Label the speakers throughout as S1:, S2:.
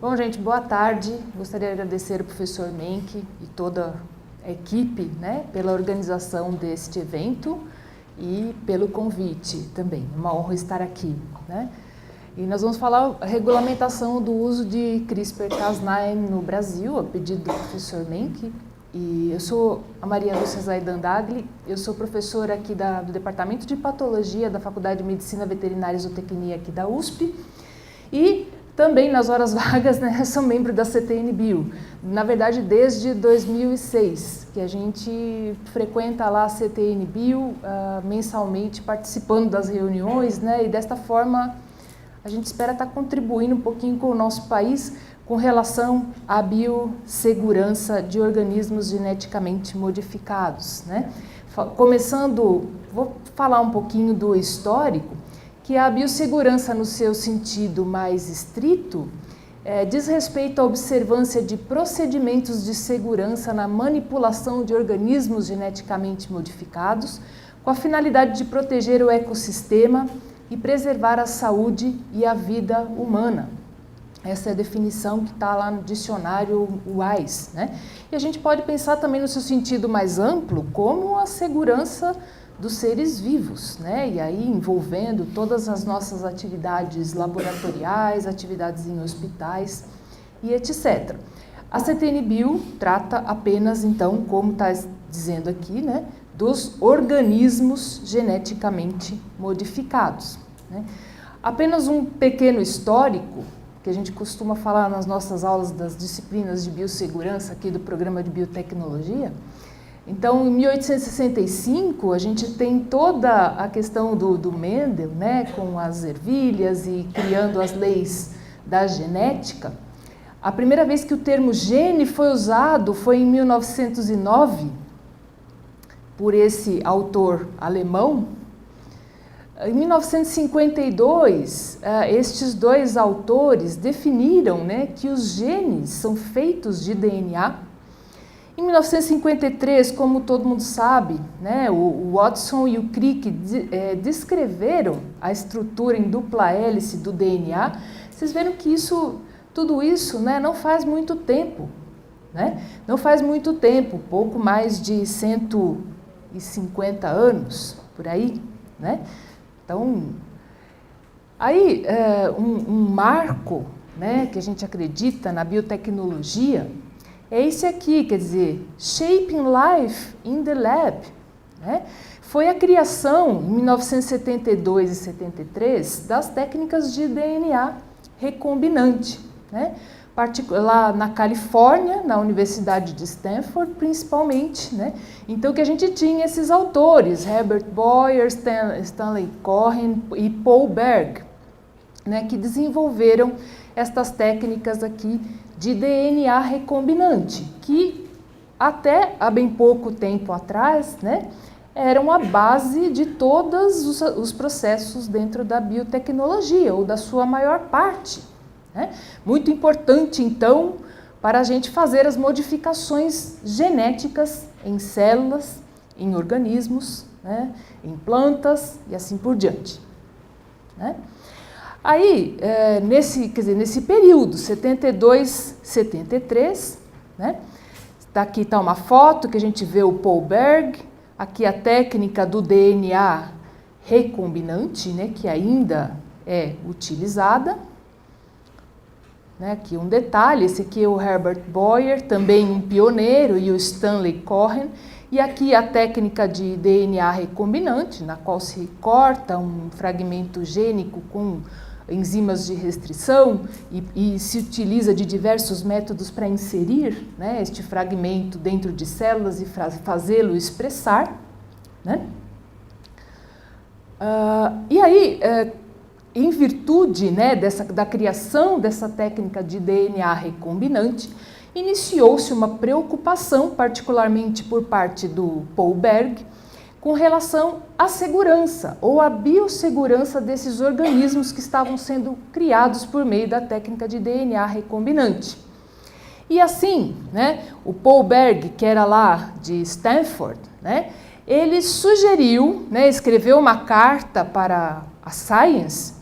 S1: Bom, gente, boa tarde. Gostaria de agradecer ao professor Menck e toda a equipe, né, pela organização deste evento e pelo convite também. Uma honra estar aqui, né? E nós vamos falar a regulamentação do uso de CRISPR-Cas9 no Brasil, a pedido do professor Menck. E eu sou a Maria Lúcia Zaidan-Dagli, eu sou professora aqui do Departamento de Patologia da Faculdade de Medicina Veterinária e Zootecnia aqui da USP. E também nas horas vagas, né, sou membro da CTN-Bio. Na verdade, desde 2006, que a gente frequenta lá a CTN-Bio mensalmente, participando das reuniões, né, e desta forma a gente espera estar contribuindo um pouquinho com o nosso país com relação à biossegurança de organismos geneticamente modificados, né? Começando, vou falar um pouquinho do histórico, que a biossegurança no seu sentido mais estrito diz respeito à observância de procedimentos de segurança na manipulação de organismos geneticamente modificados, com a finalidade de proteger o ecossistema e preservar a saúde e a vida humana. Essa é a definição que está lá no dicionário WISE, né? E a gente pode pensar também no seu sentido mais amplo, como a segurança dos seres vivos, né? E aí envolvendo todas as nossas atividades laboratoriais, atividades em hospitais e etc. A CTN-Bio trata apenas, então, como está dizendo aqui, né, dos organismos geneticamente modificados, né? Apenas um pequeno histórico, que a gente costuma falar nas nossas aulas das disciplinas de biossegurança aqui do programa de biotecnologia. Então, em 1865, a gente tem toda a questão do Mendel, né, com as ervilhas e criando as leis da genética. A primeira vez que o termo gene foi usado foi em 1909, por esse autor alemão. Em 1952, estes dois autores definiram, né, que os genes são feitos de DNA. Em 1953, como todo mundo sabe, né, o Watson e o Crick descreveram a estrutura em dupla hélice do DNA. Vocês viram que tudo isso, né, não faz muito tempo, né? Não faz muito tempo, pouco mais de 150 anos, por aí, né? Então, aí um marco, né, que a gente acredita na biotecnologia é esse aqui, quer dizer, Shaping Life in the Lab, né? Foi a criação, em 1972 e 73, das técnicas de DNA recombinante, né? Lá na Califórnia, na Universidade de Stanford, principalmente, né? Então, que a gente tinha esses autores, Herbert Boyer, Stanley Cohen e Paul Berg, né, que desenvolveram estas técnicas aqui de DNA recombinante, que até há bem pouco tempo atrás, né, eram a base de todos os processos dentro da biotecnologia, ou da sua maior parte, né? Muito importante, então, para a gente fazer as modificações genéticas em células, em organismos, né, em plantas e assim por diante, né? Aí, nesse período, 72, 73, né, aqui está uma foto que a gente vê o Paul Berg, aqui a técnica do DNA recombinante, né, que ainda é utilizada. Né, aqui um detalhe, esse aqui é o Herbert Boyer, também um pioneiro, e o Stanley Cohen. E aqui a técnica de DNA recombinante, na qual se corta um fragmento gênico com enzimas de restrição e se utiliza de diversos métodos para inserir, né, este fragmento dentro de células e fazê-lo expressar, né? E aí, em virtude, né, da criação dessa técnica de DNA recombinante, iniciou-se uma preocupação, particularmente por parte do Paul Berg, com relação à segurança ou à biossegurança desses organismos que estavam sendo criados por meio da técnica de DNA recombinante. E assim, né, o Paul Berg, que era lá de Stanford, né, ele sugeriu, né, escreveu uma carta para a Science,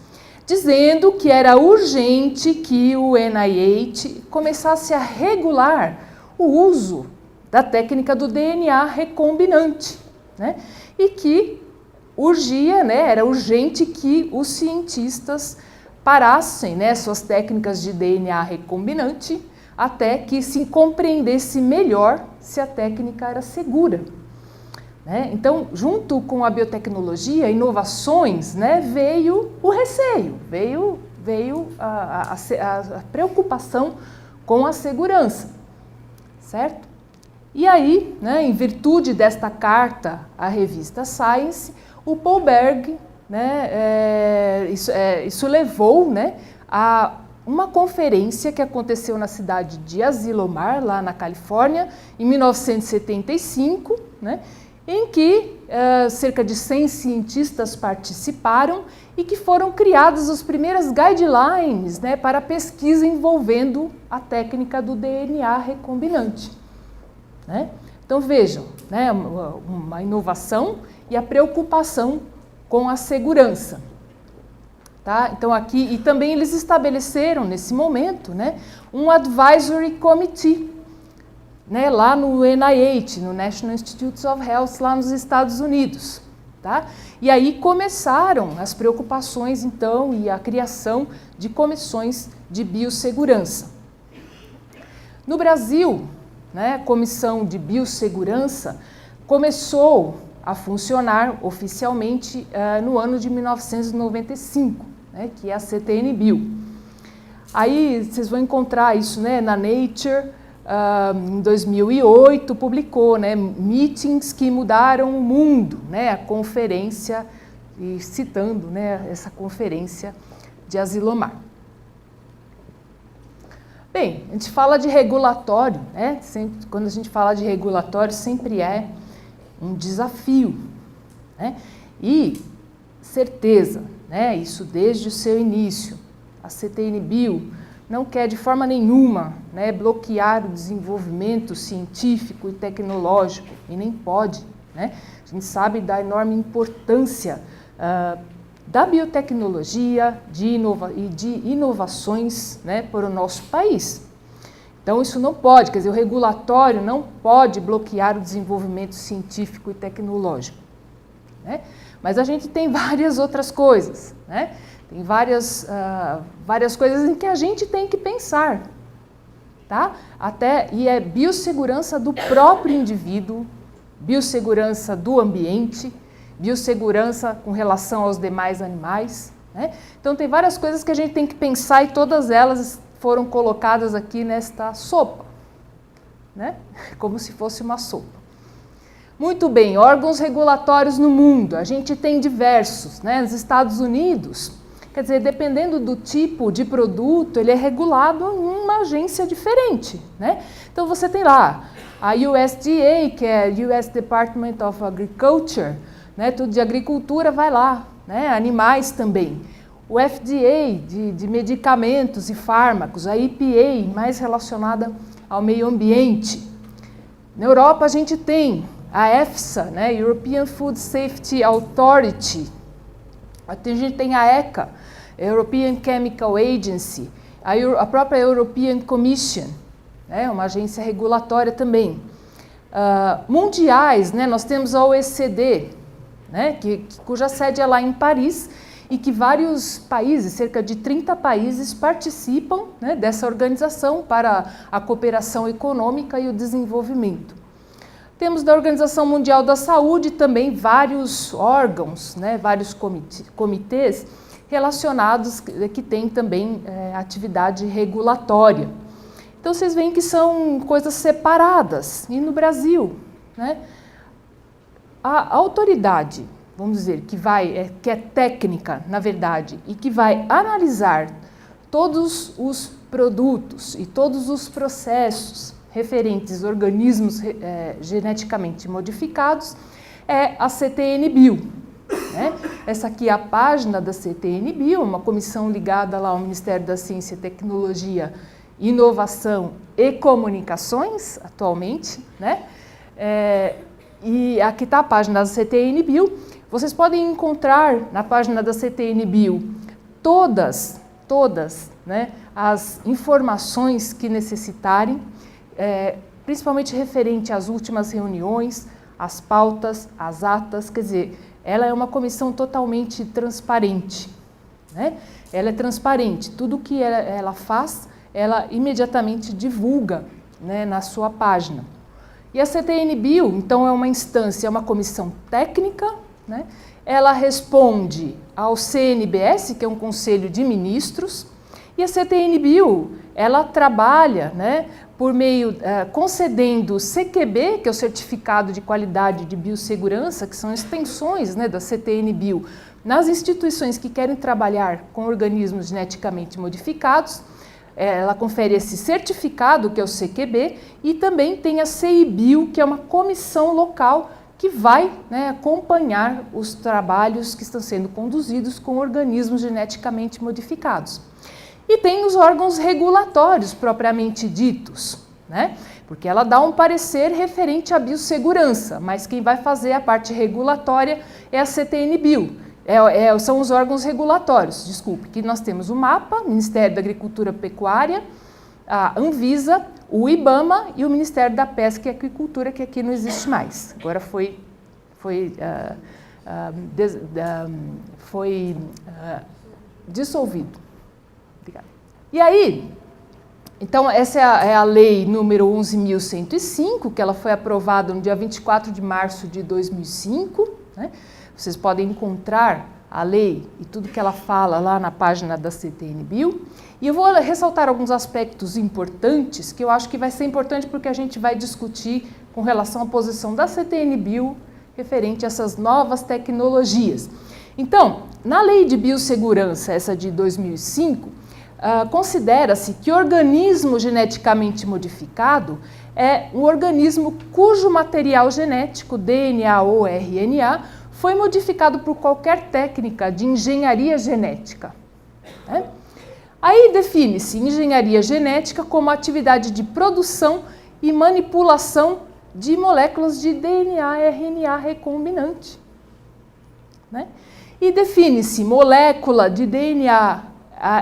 S1: dizendo que era urgente que o NIH começasse a regular o uso da técnica do DNA recombinante, né, e que urgia, né, era urgente que os cientistas parassem, né, suas técnicas de DNA recombinante até que se compreendesse melhor se a técnica era segura. Né? Então, junto com a biotecnologia, inovações, né, veio o receio, veio a preocupação com a segurança, certo? E aí, né, em virtude desta carta à revista Science, o Paul Berg, né, isso levou, né, a uma conferência que aconteceu na cidade de Asilomar, lá na Califórnia, em 1975, né, em que cerca de 100 cientistas participaram e que foram criadas as primeiras guidelines, né, para pesquisa envolvendo a técnica do DNA recombinante. Né? Então vejam, né, uma inovação e a preocupação com a segurança. Tá? Então aqui, e também eles estabeleceram nesse momento, né, um advisory committee, né, lá no NIH, no National Institutes of Health, lá nos Estados Unidos. Tá? E aí começaram as preocupações, então, e a criação de comissões de biossegurança. No Brasil, né, a Comissão de Biossegurança começou a funcionar oficialmente no ano de 1995, né, que é a CTN-Bio. Aí vocês vão encontrar isso, né, na Nature. Em 2008 publicou, né, Meetings que Mudaram o Mundo, né, a conferência, e citando, né, essa conferência de Asilomar. Bem, a gente fala de regulatório, né, sempre, quando a gente fala de regulatório sempre é um desafio, né, e certeza, né, isso desde o seu início, a CTN-Bio não quer de forma nenhuma, né, bloquear o desenvolvimento científico e tecnológico, e nem pode. Né? A gente sabe da enorme importância da biotecnologia e de inovações, né, para o nosso país. Então isso não pode, quer dizer, o regulatório não pode bloquear o desenvolvimento científico e tecnológico. Né? Mas a gente tem várias outras coisas, né? Tem várias coisas em que a gente tem que pensar, tá? E é biossegurança do próprio indivíduo, biossegurança do ambiente, biossegurança com relação aos demais animais, né? Então tem várias coisas que a gente tem que pensar e todas elas foram colocadas aqui nesta sopa, né? Como se fosse uma sopa. Muito bem, órgãos regulatórios no mundo, a gente tem diversos, né? Nos Estados Unidos, quer dizer, dependendo do tipo de produto, ele é regulado em uma agência diferente, né? Então você tem lá a USDA, que é US Department of Agriculture, né? Tudo de agricultura vai lá, né? Animais também. O FDA, de medicamentos e fármacos, a EPA, mais relacionada ao meio ambiente. Na Europa a gente tem a EFSA, né? European Food Safety Authority. A gente tem a ECHA, European Chemical Agency, a própria European Commission, né, uma agência regulatória também. Mundiais, né, nós temos a OECD, né, cuja sede é lá em Paris e que vários países, cerca de 30 países, participam, né, dessa organização para a cooperação econômica e o desenvolvimento. Temos da Organização Mundial da Saúde também vários órgãos, né, vários comitês relacionados que têm também atividade regulatória. Então vocês veem que são coisas separadas. E no Brasil, né, a autoridade, vamos dizer, que é técnica, na verdade, e que vai analisar todos os produtos e todos os processos referentes a organismos geneticamente modificados, é a CTN-Bio. Né? Essa aqui é a página da CTN-Bio, uma comissão ligada lá ao Ministério da Ciência, Tecnologia inovação e comunicações, atualmente, né? E aqui está a página da CTN-Bio. Vocês podem encontrar na página da CTN-Bio todas, né, as informações que necessitarem, principalmente referente às últimas reuniões, às pautas, às atas, quer dizer, ela é uma comissão totalmente transparente, né? Ela é transparente, tudo que ela faz, ela imediatamente divulga, né, na sua página. E a CTN-Bio, então, é uma instância, é uma comissão técnica, né? Ela responde ao CNBS, que é um Conselho de Ministros, e a CTN-Bio, ela trabalha, né, por meio, concedendo o CQB, que é o Certificado de Qualidade de Biossegurança, que são extensões, né, da CTN-Bio, nas instituições que querem trabalhar com organismos geneticamente modificados. Ela confere esse certificado, que é o CQB, e também tem a CIBio, que é uma comissão local que vai, né, acompanhar os trabalhos que estão sendo conduzidos com organismos geneticamente modificados. E tem os órgãos regulatórios propriamente ditos, né? Porque ela dá um parecer referente à biossegurança, mas quem vai fazer a parte regulatória é a CTN-Bio. São os órgãos regulatórios, desculpe, que nós temos o MAPA, Ministério da Agricultura e Pecuária, a Anvisa, o IBAMA e o Ministério da Pesca e Aquicultura, que aqui não existe mais. Agora foi dissolvido. Obrigada. E aí, então essa é a lei número 11.105, que ela foi aprovada no dia 24 de março de 2005, né? Vocês podem encontrar a lei e tudo que ela fala lá na página da CTN-Bio. E eu vou ressaltar alguns aspectos importantes que eu acho que vai ser importante porque a gente vai discutir com relação à posição da CTN-Bio referente a essas novas tecnologias. Então, na lei de biossegurança, essa de 2005, considera-se que organismo geneticamente modificado é um organismo cujo material genético, DNA ou RNA, foi modificado por qualquer técnica de engenharia genética, né? Aí define-se engenharia genética como atividade de produção e manipulação de moléculas de DNA e RNA recombinante, né? E define-se molécula de DNA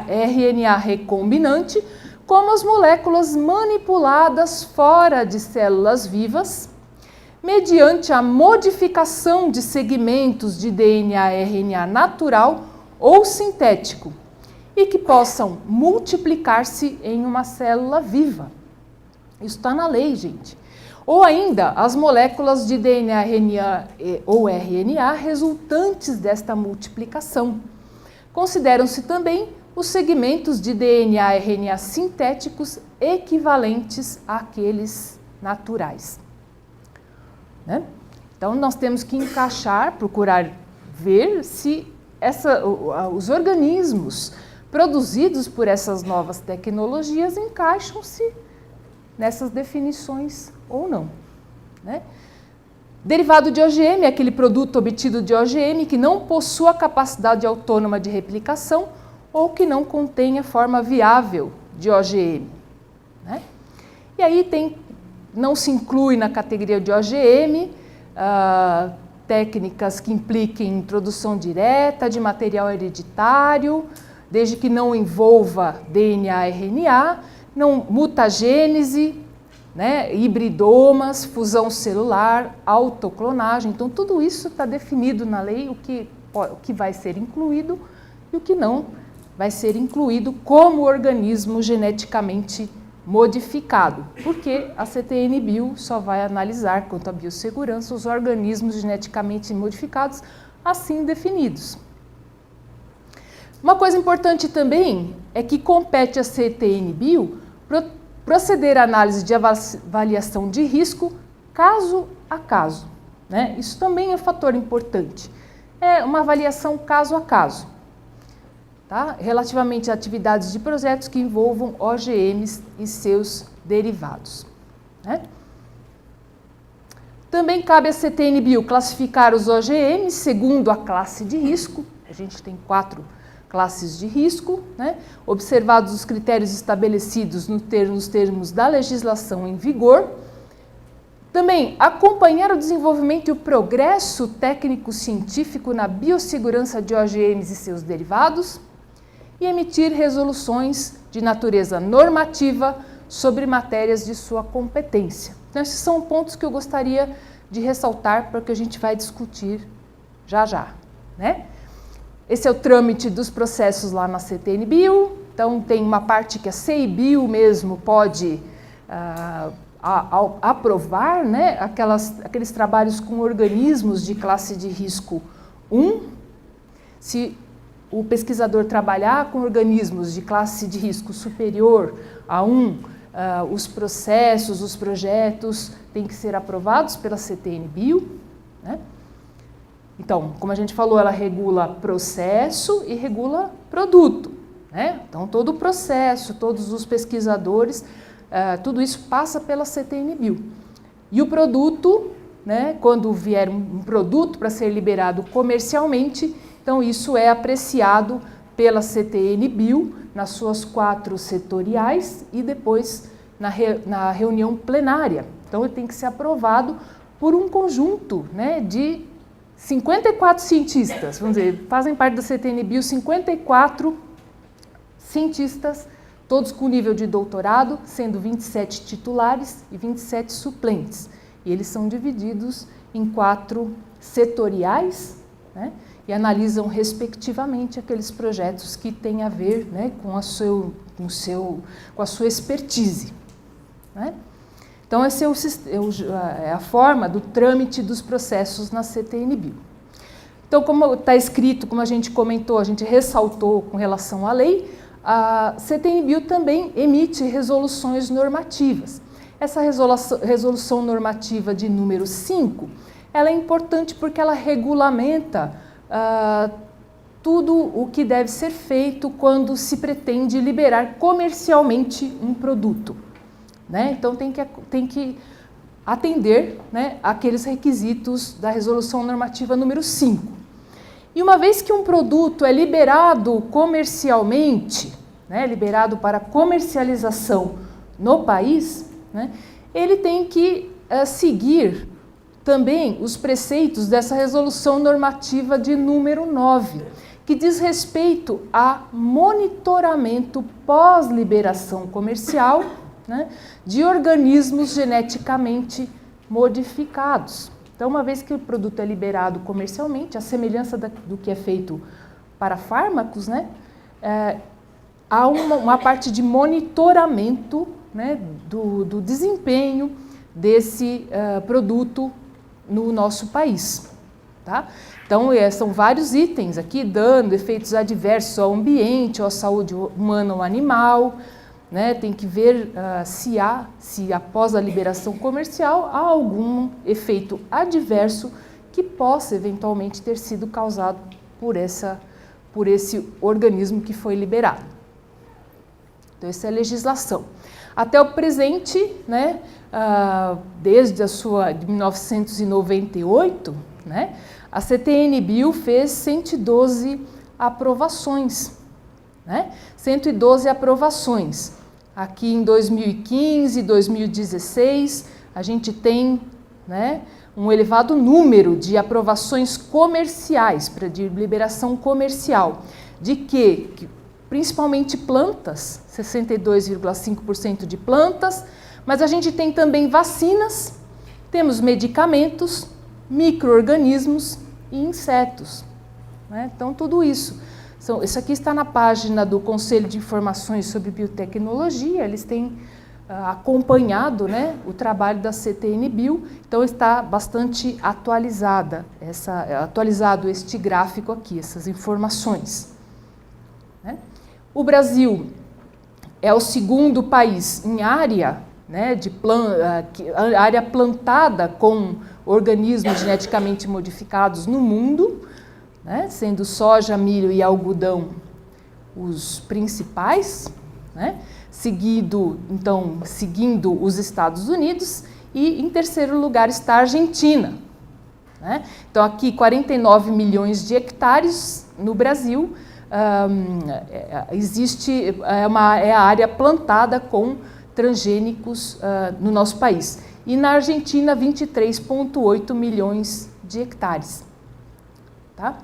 S1: RNA recombinante como as moléculas manipuladas fora de células vivas mediante a modificação de segmentos de DNA e RNA natural ou sintético e que possam multiplicar-se em uma célula viva. Isso está na lei, gente. Ou ainda, as moléculas de DNA, RNA ou RNA resultantes desta multiplicação. Consideram-se também os segmentos de DNA e RNA sintéticos equivalentes àqueles naturais, né? Então, nós temos que encaixar, procurar ver se os organismos produzidos por essas novas tecnologias encaixam-se nessas definições ou não, né? Derivado de OGM é aquele produto obtido de OGM que não possua capacidade autônoma de replicação ou que não contenha forma viável de OGM, né? E aí não se inclui na categoria de OGM técnicas que impliquem introdução direta de material hereditário, desde que não envolva DNA e RNA, não mutagênese, né, hibridomas, fusão celular, autoclonagem. Então, tudo isso está definido na lei, o que vai ser incluído e o que não vai ser incluído como organismo geneticamente modificado, porque a CTN-Bio só vai analisar, quanto à biossegurança, os organismos geneticamente modificados assim definidos. Uma coisa importante também é que compete à CTN-Bio proceder à análise de avaliação de risco caso a caso, né? Isso também é um fator importante. É uma avaliação caso a caso, tá? Relativamente a atividades de projetos que envolvam OGMs e seus derivados, né? Também cabe à CTN-Bio classificar os OGMs segundo a classe de risco. A gente tem 4 classes de risco, né? Observados os critérios estabelecidos nos termos da legislação em vigor. Também acompanhar o desenvolvimento e o progresso técnico-científico na biossegurança de OGMs e seus derivados e emitir resoluções de natureza normativa sobre matérias de sua competência. Então, esses são pontos que eu gostaria de ressaltar para que a gente vai discutir já, né? Esse é o trâmite dos processos lá na CTN-Bio. Então, tem uma parte que a CEBio mesmo pode aprovar, né, aqueles trabalhos com organismos de classe de risco 1. Se o pesquisador trabalhar com organismos de classe de risco superior a 1, os processos, os projetos têm que ser aprovados pela CTN-Bio, né? Então, como a gente falou, ela regula processo e regula produto, né? Então, todo o processo, todos os pesquisadores, tudo isso passa pela CTN-Bio. E o produto, né, quando vier um produto para ser liberado comercialmente, então isso é apreciado pela CTN-Bio nas suas 4 setoriais e depois na reunião plenária. Então, ele tem que ser aprovado por um conjunto, né, de 54 cientistas, vamos dizer, fazem parte da CTN-Bio 54 cientistas, todos com nível de doutorado, sendo 27 titulares e 27 suplentes. E eles são divididos em 4 setoriais, né, e analisam respectivamente aqueles projetos que têm a ver, né, com a sua expertise, né? Então, essa é a forma do trâmite dos processos na CTN-Bio. Então, como está escrito, como a gente comentou, a gente ressaltou com relação à lei, a CTN-Bio também emite resoluções normativas. Essa resolução normativa de número 5, ela é importante porque ela regulamenta tudo o que deve ser feito quando se pretende liberar comercialmente um produto, né? Então, tem que atender, né, aqueles requisitos da resolução normativa número 5. E uma vez que um produto é liberado comercialmente, né, liberado para comercialização no país, né, ele tem que seguir também os preceitos dessa resolução normativa de número 9, que diz respeito a monitoramento pós-liberação comercial, né, de organismos geneticamente modificados. Então, uma vez que o produto é liberado comercialmente, a semelhança do que é feito para fármacos, né, há uma parte de monitoramento, né, do desempenho desse produto no nosso país, tá? Então, são vários itens aqui, dando efeitos adversos ao ambiente, ou à saúde humana ou animal, né? Tem que ver se após a liberação comercial há algum efeito adverso que possa eventualmente ter sido causado por esse organismo que foi liberado. Então, essa é a legislação. Até o presente, né, desde de 1998, né, a CTN-Bio fez 112 aprovações, né? 112 aprovações. Aqui em 2015, 2016, a gente tem, né, um elevado número de aprovações comerciais, de liberação comercial, de que principalmente plantas, 62,5% de plantas, mas a gente tem também vacinas, temos medicamentos, micro-organismos e insetos, né? Então, tudo isso. Isso aqui está na página do Conselho de Informações sobre Biotecnologia, eles têm acompanhado, né, o trabalho da CTN-Bio, então está bastante atualizado este gráfico aqui, essas informações, né? O Brasil é o segundo país em área, né, área plantada com organismos geneticamente modificados no mundo, né, sendo soja, milho e algodão os principais, né, seguindo os Estados Unidos, e em terceiro lugar está a Argentina, né? Então, aqui 49 milhões de hectares no Brasil, é a área plantada com transgênicos no nosso país. E na Argentina, 23,8 milhões de hectares. Tá?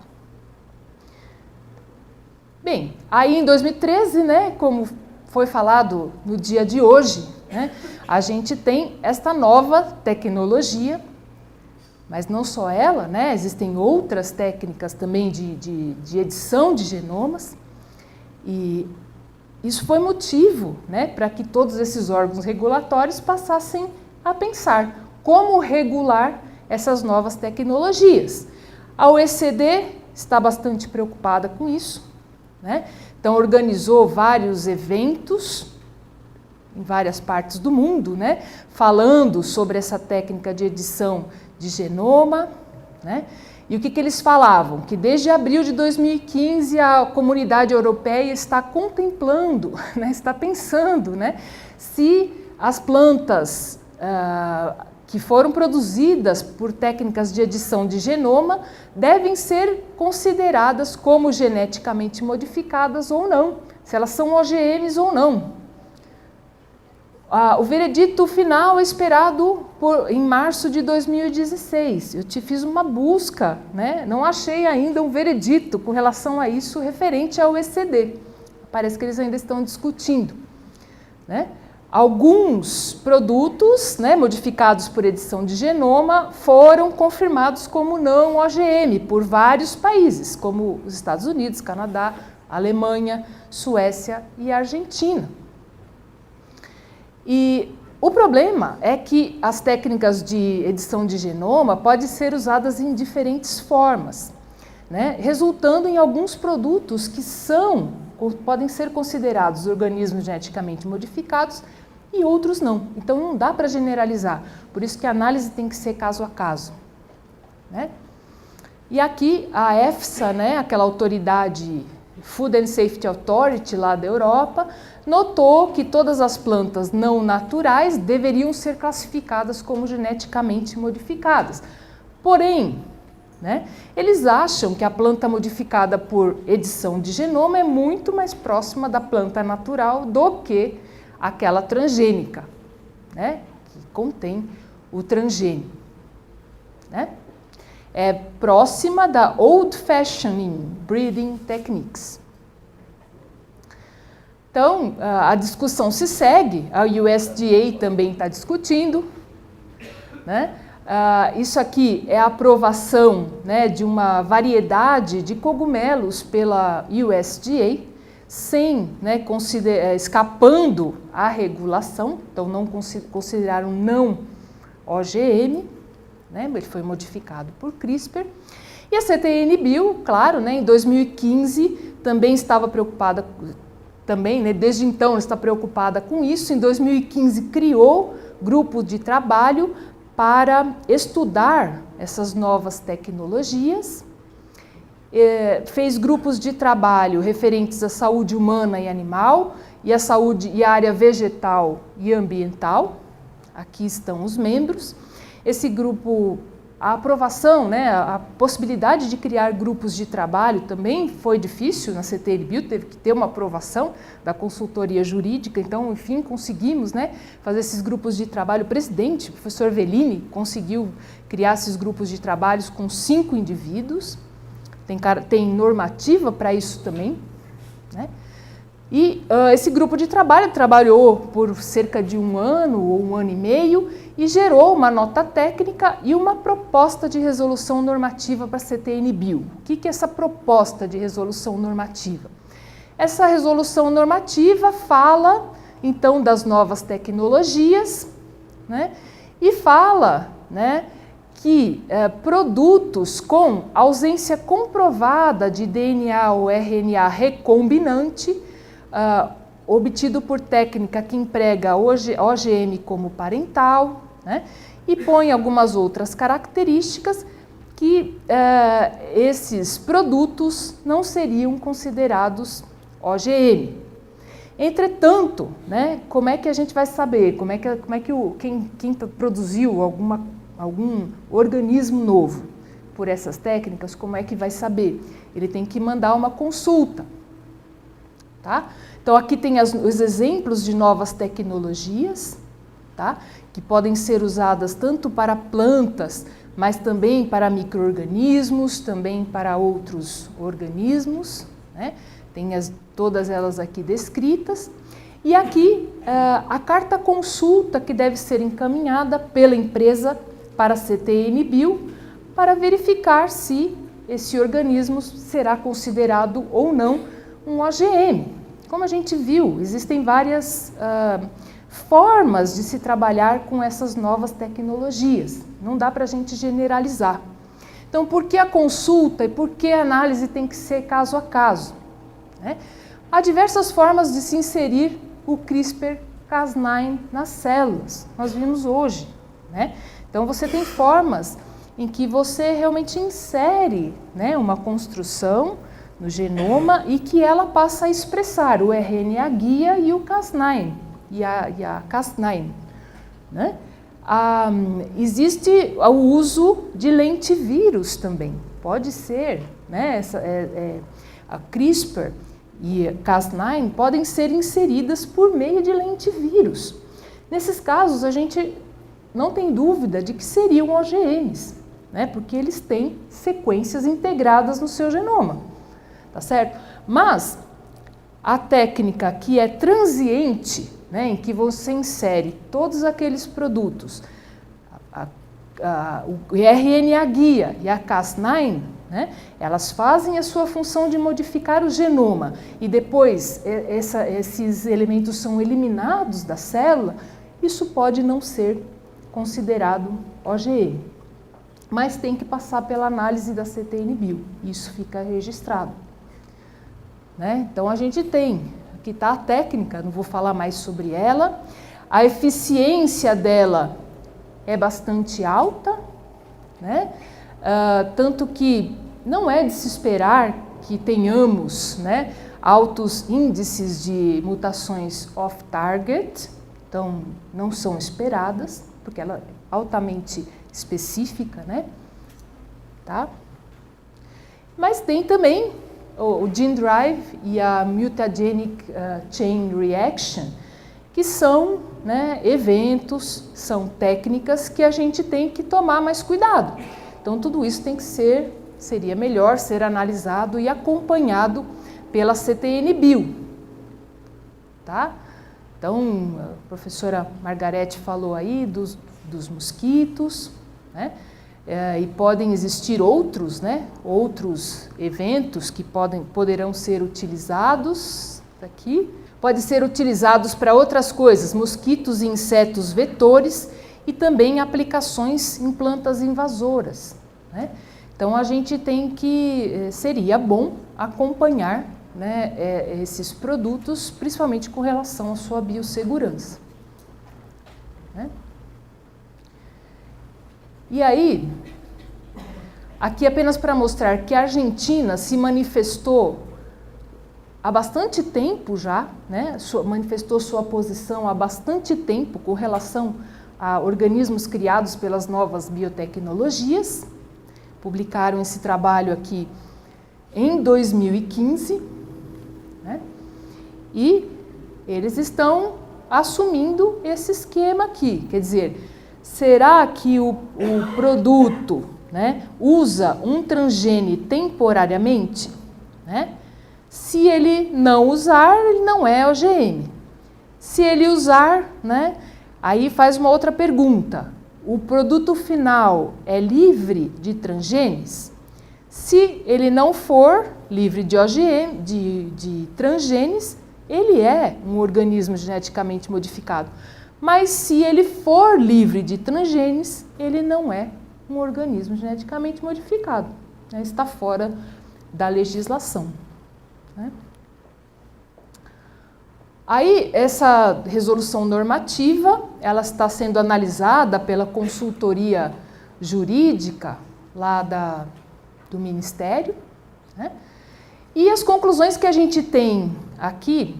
S1: Bem, aí em 2013, né, como foi falado no dia de hoje, né, a gente tem esta nova tecnologia, mas não só ela, né, existem outras técnicas também de edição de genomas, e isso foi motivo, né, para que todos esses órgãos regulatórios passassem a pensar como regular essas novas tecnologias. A OECD está bastante preocupada com isso, né? Então organizou vários eventos em várias partes do mundo, né, falando sobre essa técnica de edição de genoma, né? E o que eles falavam? Que desde abril de 2015 a comunidade europeia está contemplando, né, está pensando, né, se as plantas que foram produzidas por técnicas de edição de genoma devem ser consideradas como geneticamente modificadas ou não, se elas são OGMs ou não. O veredito final é esperado em março de 2016. Eu fiz uma busca, né? Não achei ainda um veredito com relação a isso referente ao OECD. Parece que eles ainda estão discutindo, né? Alguns produtos, né, modificados por edição de genoma foram confirmados como não OGM por vários países, como os Estados Unidos, Canadá, Alemanha, Suécia e Argentina. E o problema é que as técnicas de edição de genoma podem ser usadas em diferentes formas, né, resultando em alguns produtos que podem ser considerados organismos geneticamente modificados e outros não. Então não dá para generalizar, por isso que a análise tem que ser caso a caso, né? E aqui a EFSA, né, aquela autoridade Food and Safety Authority lá da Europa, notou que todas as plantas não naturais deveriam ser classificadas como geneticamente modificadas. Porém, né, eles acham que a planta modificada por edição de genoma é muito mais próxima da planta natural do que aquela transgênica, né, que contém o transgênio, né? É próxima da old-fashioning breeding techniques. Então, a discussão se segue, a USDA também está discutindo, né? Isso aqui é a aprovação, né, de uma variedade de cogumelos pela USDA, sem, né, escapando à regulação, então não consideraram não OGM, né, ele foi modificado por CRISPR. E a CTN-Bio, claro, né, em 2015 também estava preocupada, né, desde então está preocupada com isso. Em 2015 criou grupo de trabalho para estudar essas novas tecnologias, fez grupos de trabalho referentes à saúde humana e animal e à saúde e à área vegetal e ambiental. Aqui estão os membros. Esse grupo, a aprovação, né, a possibilidade de criar grupos de trabalho também foi difícil na CTN-Bio, teve que ter uma aprovação da consultoria jurídica, então, enfim, conseguimos, né, fazer esses grupos de trabalho. O presidente, o professor Velini, conseguiu criar esses grupos de trabalhos com 5 indivíduos, tem normativa para isso também, né? E esse grupo de trabalho trabalhou por cerca de 1 ano ou 1 ano e meio e gerou uma nota técnica e uma proposta de resolução normativa para a CTN-Bio. O que é essa proposta de resolução normativa? Essa resolução normativa fala, então, das novas tecnologias, né, e fala, né, que produtos com ausência comprovada de DNA ou RNA recombinante obtido por técnica que emprega OGM como parental, né, e põe algumas outras características que esses produtos não seriam considerados OGM. Entretanto, né, como é que a gente vai saber? Como é que quem produziu algum organismo novo por essas técnicas, como é que vai saber? Ele tem que mandar uma consulta, tá? Então aqui tem os exemplos de novas tecnologias, tá? Que podem ser usadas tanto para plantas, mas também para micro-organismos, também para outros organismos, né? Tem todas elas aqui descritas. E aqui a carta consulta que deve ser encaminhada pela empresa para a CTN-Bio para verificar se esse organismo será considerado ou não um OGM. Como a gente viu, existem várias formas de se trabalhar com essas novas tecnologias. Não dá para a gente generalizar. Então, por que a consulta e por que a análise tem que ser caso a caso? Né? Há diversas formas de se inserir o CRISPR-Cas9 nas células. Nós vimos hoje, né? Então, você tem formas em que você realmente insere, né, uma construção no genoma e que ela passa a expressar o RNA guia e o Cas9 e a Cas9, né? Existe o uso de lentivírus também, pode ser, né? A CRISPR e Cas9 podem ser inseridas por meio de lentivírus. Nesses casos, a gente não tem dúvida de que seriam OGMs, né? Porque eles têm sequências integradas no seu genoma, tá certo? Mas a técnica que é transiente, né, em que você insere todos aqueles produtos, o RNA guia e a Cas9, né, elas fazem a sua função de modificar o genoma e depois esses elementos são eliminados da célula, isso pode não ser considerado OGM, mas tem que passar pela análise da CTN-Bio, isso fica registrado, né? Então a gente tem, aqui está a técnica, não vou falar mais sobre ela, a eficiência dela é bastante alta, né? Tanto que não é de se esperar que tenhamos, né, altos índices de mutações off-target, então não são esperadas, porque ela é altamente específica, né? Tá? Mas tem também o gene drive e a mutagenic chain reaction, que são, né, eventos, são técnicas que a gente tem que tomar mais cuidado. Então tudo isso tem que seria melhor ser analisado e acompanhado pela CTN-Bio, tá? Então a professora Margarete falou aí dos mosquitos, né? E podem existir outros, né, outros eventos que poderão ser utilizados aqui. Pode ser utilizados para outras coisas, mosquitos e insetos vetores e também aplicações em plantas invasoras, né? Então a gente tem que, seria bom acompanhar, né, esses produtos, principalmente com relação à sua biossegurança, né? E aí, aqui apenas para mostrar que a Argentina se manifestou há bastante tempo já, né, manifestou sua posição há bastante tempo com relação a organismos criados pelas novas biotecnologias. Publicaram esse trabalho aqui em 2015, né, e eles estão assumindo esse esquema aqui, quer dizer, será que o produto, né, usa um transgene temporariamente, né? Se ele não usar, ele não é OGM. Se ele usar, né, aí faz uma outra pergunta. O produto final é livre de transgenes? Se ele não for livre de OGM, de transgenes, ele é um organismo geneticamente modificado. Mas se ele for livre de transgenes, ele não é um organismo geneticamente modificado, né? Está fora da legislação, né? Aí, essa resolução normativa, ela está sendo analisada pela consultoria jurídica lá do Ministério, né? E as conclusões que a gente tem aqui,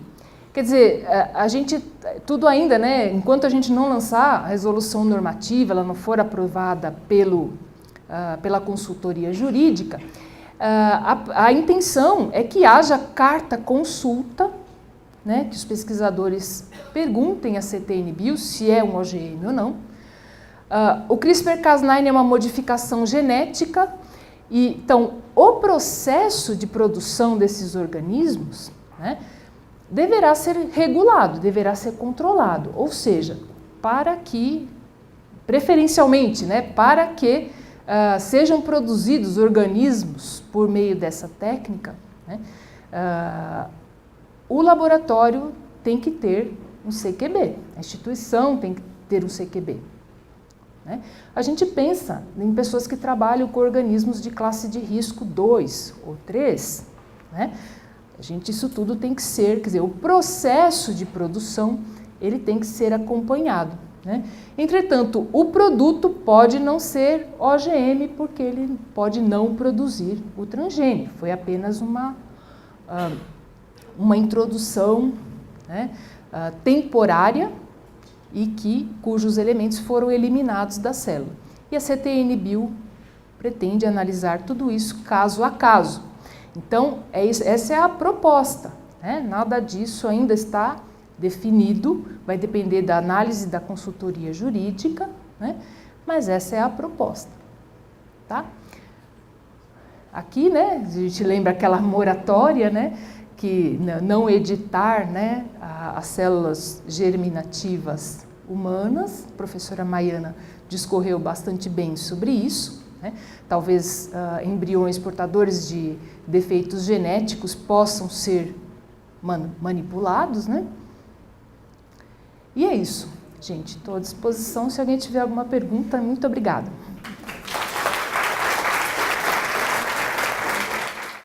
S1: quer dizer, a gente, tudo ainda, né, enquanto a gente não lançar a resolução normativa, ela não for aprovada pela consultoria jurídica, a intenção é que haja carta consulta, né, que os pesquisadores perguntem à CTN-Bio se é um OGM ou não. O CRISPR-Cas9 é uma modificação genética, e então o processo de produção desses organismos, né, deverá ser regulado, deverá ser controlado, ou seja, para que, preferencialmente, né, para que sejam produzidos organismos por meio dessa técnica, né, o laboratório tem que ter um CQB, a instituição tem que ter um CQB. Né? A gente pensa em pessoas que trabalham com organismos de classe de risco 2 ou 3, né? Isso tudo tem que ser, quer dizer, o processo de produção, ele tem que ser acompanhado, né? Entretanto, o produto pode não ser OGM, porque ele pode não produzir o transgênio, foi apenas uma introdução, né, temporária, e cujos elementos foram eliminados da célula. E a CTN-Bio pretende analisar tudo isso caso a caso. Então, essa é a proposta, né? Nada disso ainda está definido, vai depender da análise da consultoria jurídica, né? Mas essa é a proposta. Tá? Aqui, né, a gente lembra aquela moratória, né, que não editar, né, as células germinativas humanas. A professora Maiana discorreu bastante bem sobre isso, né? Talvez embriões portadores de defeitos genéticos possam ser manipulados, né? E é isso, gente. Estou à disposição se alguém tiver alguma pergunta. Muito obrigada.